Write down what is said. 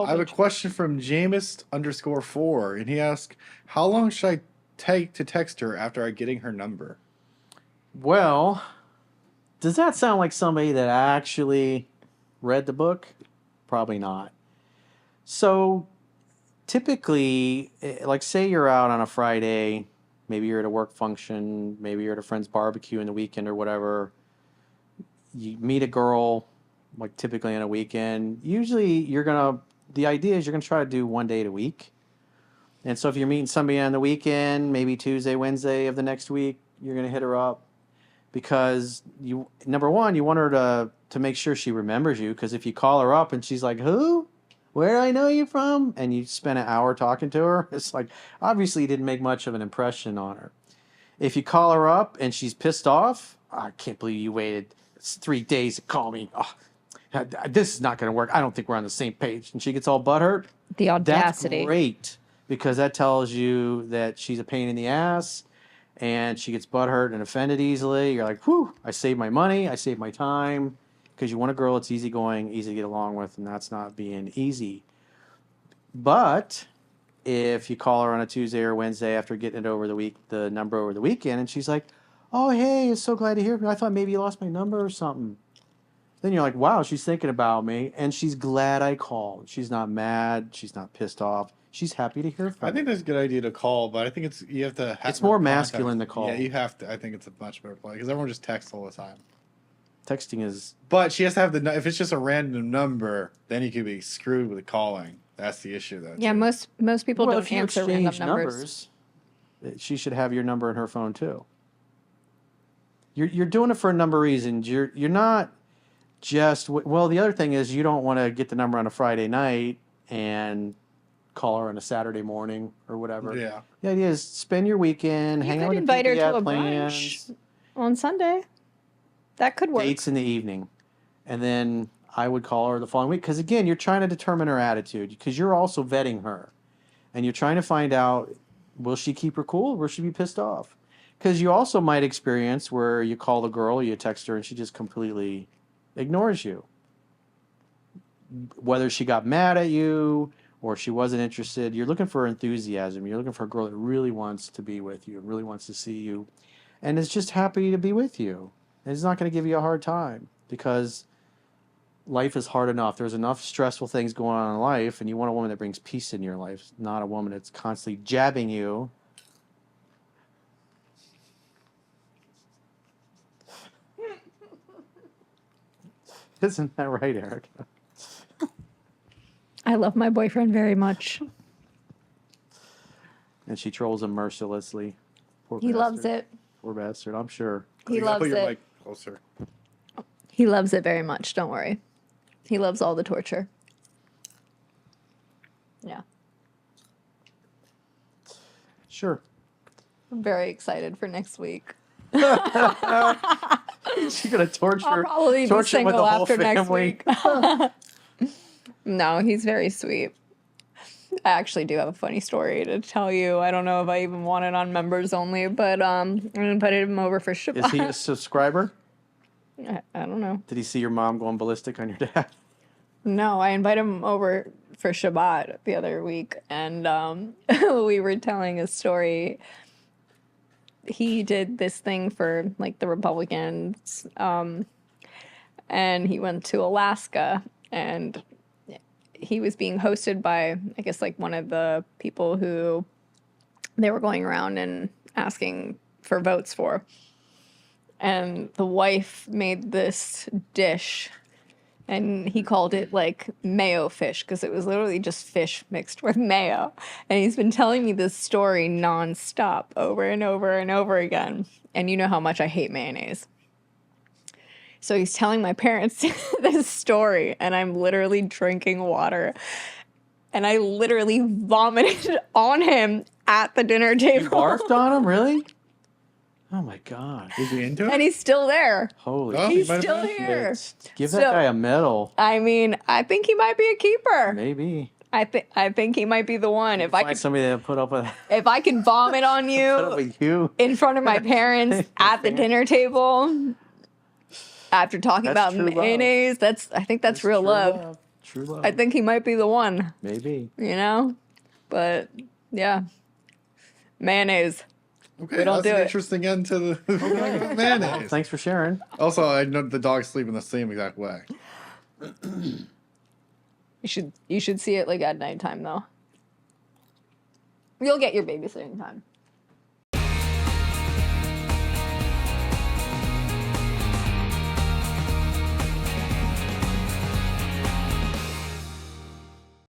I have a question from Jameis_4, and he asks, how long should I take to text her after I getting her number? Well, does that sound like somebody that actually read the book? Probably not. So typically, like say you're out on a Friday, maybe you're at a work function, maybe you're at a friend's barbecue in the weekend or whatever. You meet a girl, like typically on a weekend. Usually the idea is you're going to try to do one date a week. And so if you're meeting somebody on the weekend, maybe Tuesday, Wednesday of the next week, you're going to hit her up. Because number one, you want her to make sure she remembers you. Because if you call her up and she's like, "Who? Where do I know you from?" and you spend an hour talking to her, it's like obviously you didn't make much of an impression on her. If you call her up and she's pissed off, I can't believe you waited 3 days to call me. Oh, this is not going to work. I don't think we're on the same page. And she gets all butthurt. The audacity. That's great because that tells you that she's a pain in the ass. And she gets butthurt and offended easily. You're like, whew, I saved my money, I saved my time. Because you want a girl that's easygoing, easy to get along with, and that's not being easy. But if you call her on a Tuesday or Wednesday after getting it over the number over the weekend, and she's like, "Oh, hey, it's so glad to hear from you. I thought maybe you lost my number or something." Then you're like, wow, she's thinking about me, and she's glad I called. She's not mad. She's not pissed off. She's happy to hear from I think that's a good idea to call, but I think you have to have It's more masculine to call. Yeah, you have to. I think it's a much better play because everyone just texts all the time. Texting is... But she has to have if it's just a random number, then you could be screwed with the calling. That's the issue, though. Yeah, too. most people don't if you answer random exchange numbers. She should have your number in her phone too. You're doing it for a number of reasons. You're not just... Well, the other thing is you don't want to get the number on a Friday night and call her on a Saturday morning or whatever. Yeah. The idea is spend your weekend, hang out with invite her people you to have a plans. brunch on Sunday. That could work. Dates in the evening. And then I would call her the following week. Because, again, you're trying to determine her attitude. Because you're also vetting her. And you're trying to find out, will she keep her cool or will she be pissed off? Because you also might experience where you call the girl, you text her, and she just completely ignores you. Whether she got mad at you or she wasn't interested, you're looking for enthusiasm. You're looking for a girl that really wants to be with you, really wants to see you, and is just happy to be with you. And is not going to give you a hard time because life is hard enough. There's enough stressful things going on in life, and you want a woman that brings peace in your life, not a woman that's constantly jabbing you. Isn't that right, Erica? I love my boyfriend very much. And she trolls him mercilessly. Poor He bastard. loves it. Poor bastard, I'm sure. He You gotta loves put your it. mic closer. He loves it very much. Don't worry. He loves all the torture. Yeah. Sure. I'm very excited for next week. She's gonna torture. I'll probably be torture him with the single whole after next family. week. No, he's very sweet. I actually do have a funny story to tell you. I don't know if I even want it on members only, but I invited him over for Shabbat. Is he a subscriber? I don't know. Did he see your mom going ballistic on your dad? No, I invited him over for Shabbat the other week, and we were telling a story. He did this thing for like the Republicans, and he went to Alaska, and he was being hosted by, I guess, like one of the people who they were going around and asking for votes for. And the wife made this dish, and he called it like mayo fish because it was literally just fish mixed with mayo. And he's been telling me this story nonstop over and over and over again. And you know how much I hate mayonnaise. So he's telling my parents this story, and I'm literally drinking water. And I literally vomited on him at the dinner table. You barfed on him, really? Oh my God! Is he into it? And he's still there. Holy! Oh, He's he might have still been. here. Give that So- guy a medal. I mean, I think he might be a keeper. Maybe. I think he might be the one. If Find somebody that put up with vomit on put up you with you. in front of my parents at the dinner table after talking That's about true love. mayonnaise, I think that's real True love. True love. I think he might be the one, Maybe. you know? But yeah. Mayonnaise. Okay, We don't that's do an it. interesting end to the mayonnaise. Thanks for sharing. Also, I know the dogs sleep in the same exact way. You should see it like at nighttime though. You'll get your babysitting time.